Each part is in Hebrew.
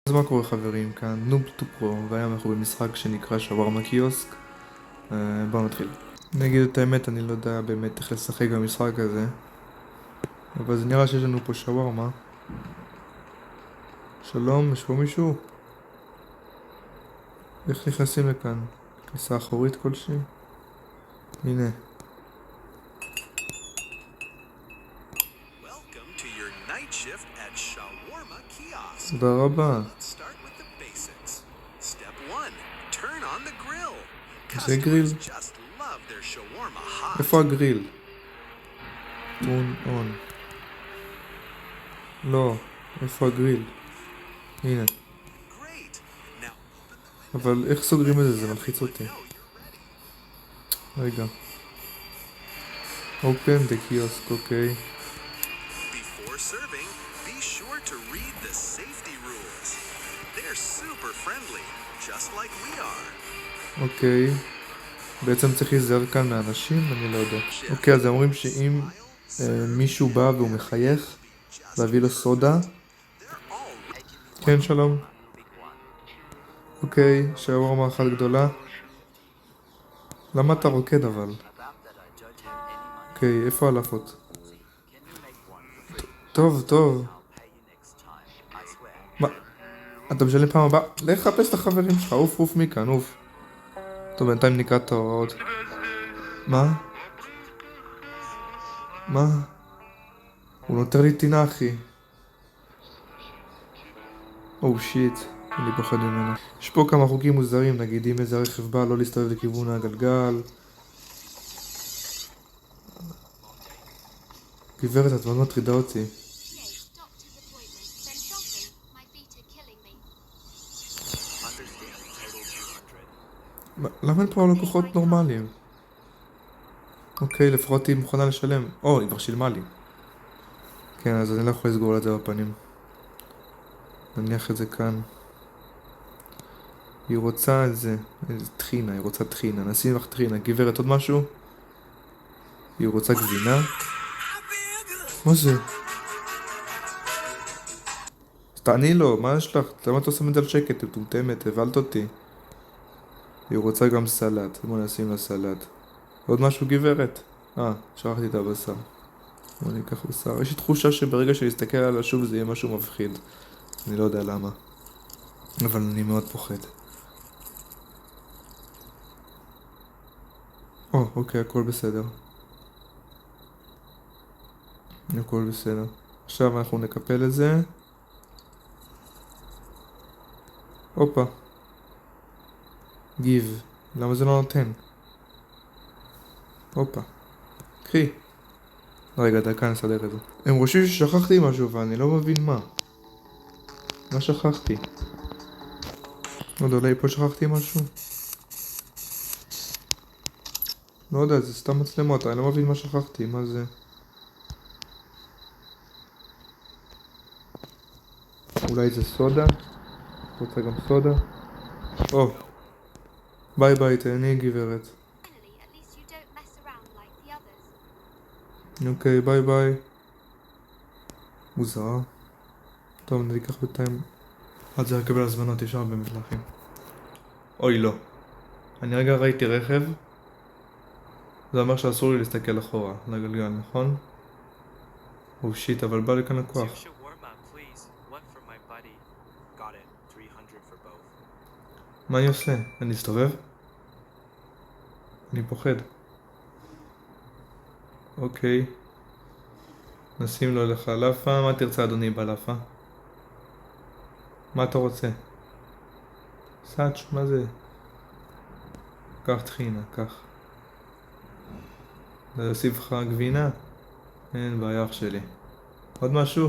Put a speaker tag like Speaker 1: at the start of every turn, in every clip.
Speaker 1: אז מה קורה חברים, כאן נוב טו פרו, והיום אנחנו במשחק שנקרא שווארמה קיוסק. בואו נתחיל. אני אגיד את האמת, אני לא יודע באמת איך לשחק במשחק הזה, אבל זה נראה שיש לנו פה שווארמה. שלום, יש פה מישהו? איך נכנסים לכאן? כניסה אחורית כלשהי? הנה.
Speaker 2: Welcome to your night shift at Shawarma Kiosk.
Speaker 1: תודה רבה.
Speaker 2: Let's start with the basics. Step 1. Turn on the grill.
Speaker 1: זה גריל?
Speaker 2: Customers just love their shawarma hot.
Speaker 1: איפה הגריל? טון און. לא, איפה הגריל? הנה.
Speaker 2: Great. Now open the
Speaker 1: אבל איך סוגרים את זה? זה מלחיץ אותי.
Speaker 2: window. You're ready.
Speaker 1: רגע. Open the kiosk, אוקיי.
Speaker 2: Before serving, be sure to read the safety rules. They're super friendly, just like we are.
Speaker 1: אוקיי. בעצם צריך להיזהר כאן מאנשים? אני לא יודע. אוקיי, אז הם אומרים שאם מישהו בא והוא מחייך, להביא לו סודה. כן, שלום. אוקיי, שווארמה אחת גדולה. למה אתה רוקד אבל? אוקיי, איפה הלפות? טוב, טוב. מה? אתה משלם פעם הבאה? לך חפש את החברים שלך, עוף מכאן, עוף. טוב, בינתיים נקרא את ההוראות. מה? מה? הוא נותר לי טינה, אחי. או שיט, אני פוחד ממנו. יש פה כמה חוקים מוזרים, נגיד אם איזה רכב בא לא להסתובב לכיוון הגלגל. גברת, את מאוד מטרידה אותי. למה אין פה לקוחות נורמליים? אוקיי, לפחות היא מוכנה לשלם. היא כבר שילמה לי. כן, אז אני לא יכול לסגור את זה בפנים. נניח את זה כאן. היא רוצה את זה. איזה טחינה, היא רוצה טחינה. נשים לך טחינה. גברת, עוד משהו? היא רוצה גבינה? מה זה? אז תעני לו, מה יש לך? למה אתה עושה את זה על שקט? מטומטמת, הבלת אותי. היא רוצה גם סלט. בוא נשים לה סלט. עוד משהו גברת? שכחתי את הבשר. בוא ניקח בשר. יש לי תחושה שברגע שאני אסתכל על השוב זה יהיה משהו מפחיד. אני לא יודע למה. אבל אני מאוד פוחד. אוקיי, הכל בסדר. הכל בסדר. עכשיו אנחנו נקפל את זה. הופה. גיב. למה זה לא נותן? הופה. קחי. רגע, דקה נסדר את זה. הם חושבים ששכחתי משהו ואני לא מבין מה. מה שכחתי? לא יודע, אולי פה שכחתי משהו? לא יודע, זה סתם מצלמות, אני לא מבין מה שכחתי, מה זה? אולי זה סודה? רוצה גם סודה? ביי ביי, תהני גברת. אוקיי, ביי ביי. מוזר. טוב, ניקח בינתיים. עד זה לקבל הזמנות ישר במטלחים. אוי לא. אני רגע ראיתי רכב. זה אומר שאסור לי להסתכל אחורה, לגלגל, נכון? שיט, אבל בא לי כאן לקוח. מה אני עושה? אני אסתובב? אני פוחד. אוקיי. נשים לו לך לאפה. מה תרצה אדוני בלאפה? מה אתה רוצה? סאץ', מה זה? קח טחינה, קח. להוסיף לך גבינה? אין בעיה אח שלי. עוד משהו?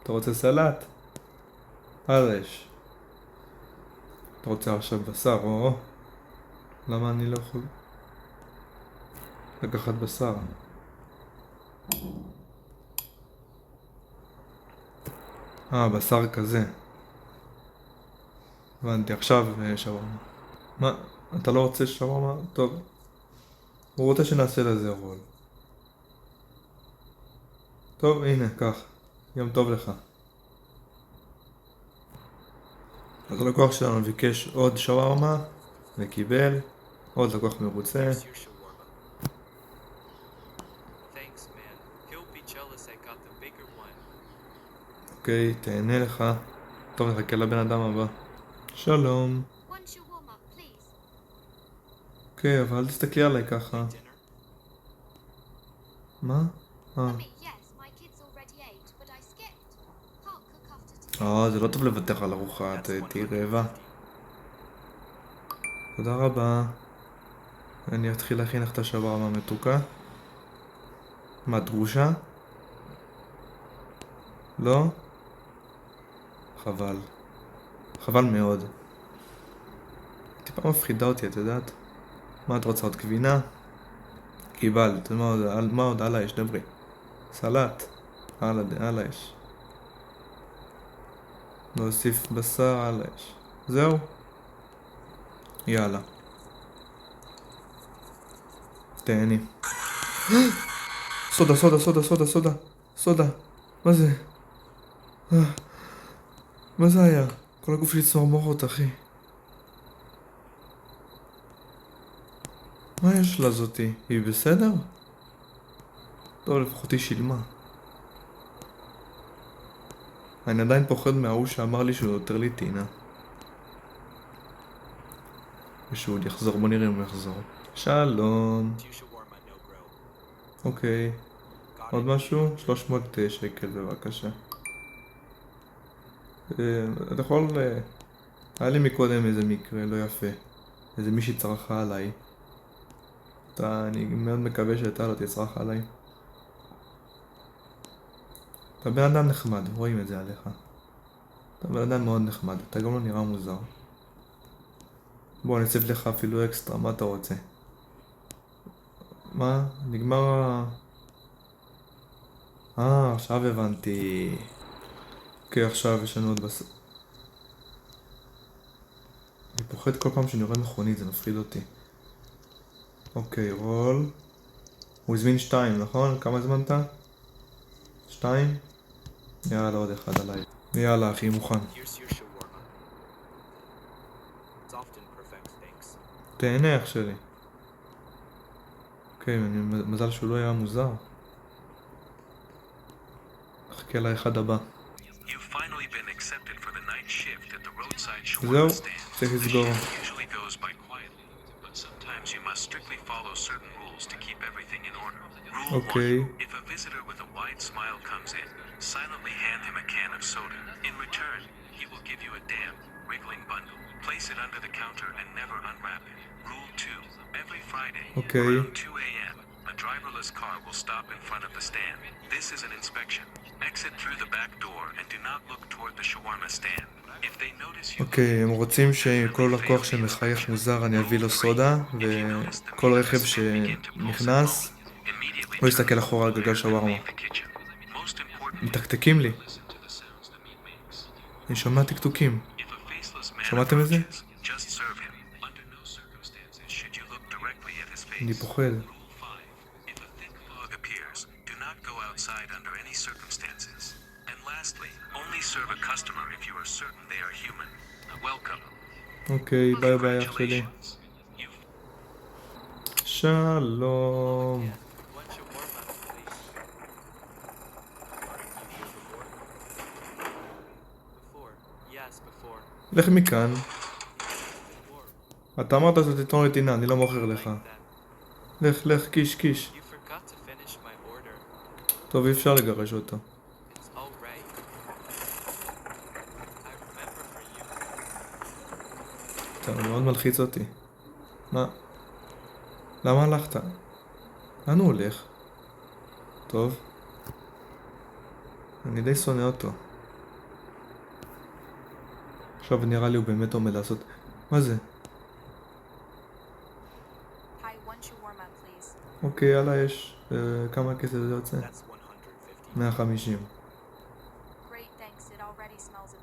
Speaker 1: אתה רוצה סלט? פרש. אתה רוצה עכשיו בשר, למה אני לא יכול לקחת בשר? בשר כזה. הבנתי, עכשיו שווארמה. מה? אתה לא רוצה שווארמה? טוב. הוא רוצה שנעשה לזה רול. טוב, הנה, קח. יום טוב לך. אז הלקוח שלנו ביקש עוד שווארמה, וקיבל. עוד לקוח מרוצה.
Speaker 3: Here's your shawarma. Thanks, man. He'll be jealous I got the bigger one.
Speaker 1: אוקיי, תהנה לך. טוב, נחכה לבן אדם הבא. שלום.
Speaker 4: One shawarma, please.
Speaker 1: אוקיי, אבל אל תסתכלי עליי ככה.
Speaker 3: Dinner?
Speaker 1: מה?
Speaker 4: Mummy, yes, my kids already ate, but I skipped. Can't cook after today.
Speaker 1: זה לא טוב לוותר על ארוחה, תהיי רעבה. תודה רבה. אני אתחיל להכין לך את השווארמה המתוקה. מה, את גרושה? לא? חבל. חבל מאוד. טיפה מפחידה אותי, את יודעת? מה את רוצה, עוד גבינה? קיבלת. מה עוד על האש? דברי. סלט. על האש. להוסיף בשר על האש. זהו? יאללה. תהני. סודה, סודה, סודה, סודה, סודה. סודה. מה זה? מה זה היה? כל הגוף שלי צמרמורות, אחי. מה יש לה זאתי? היא בסדר? טוב, לפחות היא שילמה. אני עדיין פוחד מההוא שאמר לי שהוא יותר לי טינה. ושהוא עוד יחזור, בוא נראה אם הוא יחזור. שלום.
Speaker 3: Two shawarma, no grill.
Speaker 1: אוקיי.
Speaker 3: Got
Speaker 1: עוד
Speaker 3: it.
Speaker 1: משהו? 300 שקל בבקשה. אתה יכול... היה לי מקודם איזה מקרה לא יפה. איזה מישהי צרחה עליי. אני מאוד מקווה שאתה לא תצרח עליי. אתה בן אדם נחמד, רואים את זה עליך. אתה בן אדם מאוד נחמד, אתה גם לא נראה מוזר. בוא, אני אצב לך אפילו אקסטרה, מה אתה רוצה? מה? נגמר עכשיו הבנתי. אוקיי, עכשיו יש לנו עוד אני פוחד כל פעם שאני רואה מכונית, זה מפחיד אותי. אוקיי, רול. הוא הזמין 2, נכון? כמה הזמנת? 2? יאללה, עוד אחד עליי. יאללה, אחי, מוכן.
Speaker 3: Here's your shawarma. It's often perfect, thanks.
Speaker 1: תהנה, אח שלי. אוקיי, מזל שהוא לא היה מוזר. נחכה לאחד הבא.
Speaker 2: You've finally been accepted for the night shift at the roadside
Speaker 1: זהו,
Speaker 2: shawarma stand.
Speaker 1: צריך
Speaker 2: The
Speaker 1: לסגור.
Speaker 2: shift usually goes by quietly, but sometimes you must strictly follow certain rules to keep everything in order. Rule
Speaker 1: Okay.
Speaker 2: 1. If a visitor with a wide smile comes in, silently hand him a can of soda. In return, he will give you a damp, wriggling bundle. Place it under the counter and never unwrap it. Rule 2. Every Friday,
Speaker 1: Okay.
Speaker 2: around 2 a.m., a driverless car will stop in front of the stand. This is an inspection. Exit through the back door and do not look toward the shawarma stand. If they notice you...
Speaker 1: אוקיי, הם רוצים שכל לקוח שמחייך מוזר אני אביא לו סודה, וכל רכב שנכנס לא יסתכל אחורה על גלגל שווארמה. מתקתקים לי. אני שומע טקטוקים. שמעתם את זה? אני פוחד. אוקיי, ביי ביי אח שלי. שלום.
Speaker 3: One shawarma, please. Before? Yes, before.
Speaker 1: לך מכאן.
Speaker 3: Before.
Speaker 1: אתה אמרת שאתה תיתן לי טינה, אני לא מוכר לך.
Speaker 3: Like that.
Speaker 1: לך, לך, קיש, קיש.
Speaker 3: You forgot to finish my order.
Speaker 1: טוב, אי אפשר לגרש אותו.
Speaker 3: It's all right. I remember for you.
Speaker 1: אתה מאוד מלחיץ אותי. מה? למה הלכת? לאן הוא הולך? טוב. אני די שונא אותו. עכשיו נראה לי הוא באמת עומד לעשות... מה זה?
Speaker 4: Hi, one shawarma, please.
Speaker 1: אוקיי, יאללה, יש... כמה כסף זה יוצא?
Speaker 3: That's 150.
Speaker 1: 150.
Speaker 4: Great, thanks. It already smells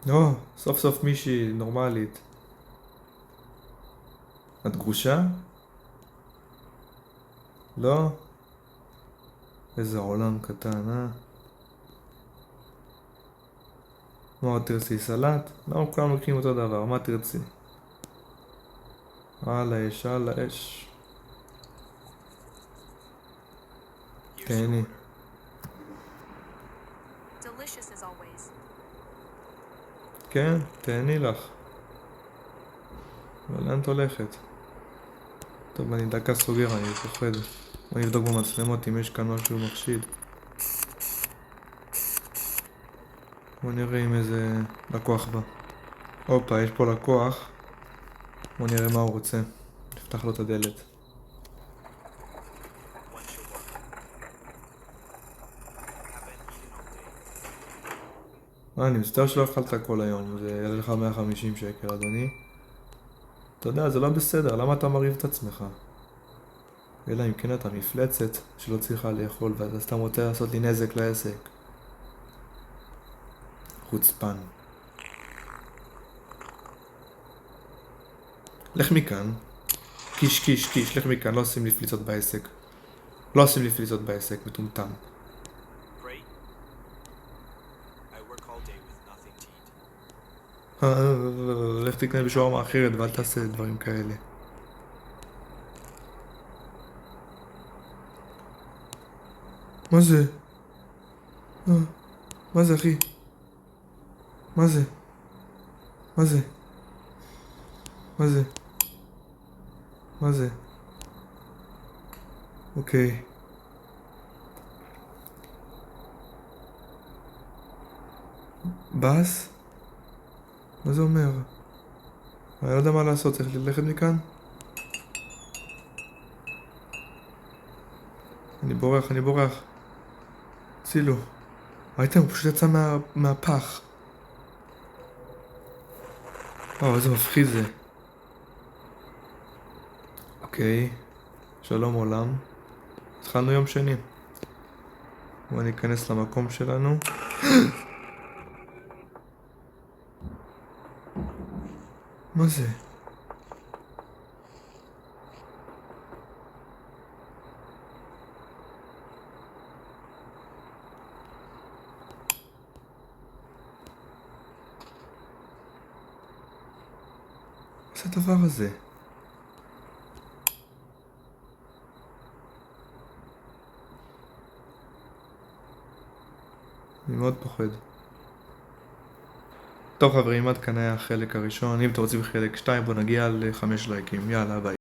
Speaker 4: amazing.
Speaker 1: סוף סוף מישהי נורמלית. את גרושה? לא? איזה עולם קטן, מה תרצי? סלט? למה כולם לוקחים אותו דבר? מה תרצי? על האש, על האש.
Speaker 3: Here's your
Speaker 1: תהני.
Speaker 3: order.
Speaker 5: Delicious as always.
Speaker 1: כן, תהני לך. אבל לאן את הולכת? טוב, אני דקה סוגר, אני פוחד. בוא נבדוק במצלמות אם יש כאן משהו מחשיד. בוא נראה אם איזה לקוח בא. הופה, יש פה לקוח. בוא נראה מה הוא רוצה. נפתח לו את הדלת.
Speaker 3: Once you're welcome. Haven't eaten all day.
Speaker 1: אני מצטער שלא אכלת כל היום. זה יעלה לך 150 שקל, אדוני. אתה יודע, זה לא בסדר. למה אתה מרעיב את עצמך? אלא אם כן אתה מפלצת שלא צריכה לאכול ואתה סתם רוצה לעשות לי נזק לעסק. חוצפן. לך מכאן. קיש, קיש, קיש, לך מכאן. לא עושים לי פליצות בעסק. לא עושים לי פליצות בעסק, מטומטם.
Speaker 3: Great. I work all day with nothing to eat.
Speaker 1: לך תקנה בשוארמה אחרת ואל תעשה דברים כאלה. מה זה? מה זה, אחי? מה זה? מה זה? מה זה? מה זה? אוקיי. בס? מה זה אומר? אני לא יודע מה לעשות, צריך ללכת מכאן? אני בורח. צילו. ראיתם? הוא פשוט יצא מהפח. איזה מפחיד זה. אוקיי. שלום עולם. התחלנו יום שני. בואו ניכנס למקום שלנו. מה זה? מה זה הדבר הזה? אני מאוד פוחד. טוב חברים, עד כאן היה החלק הראשון. אם אתם רוצים חלק 2 בוא נגיע ל5 לייקים. יאללה ביי.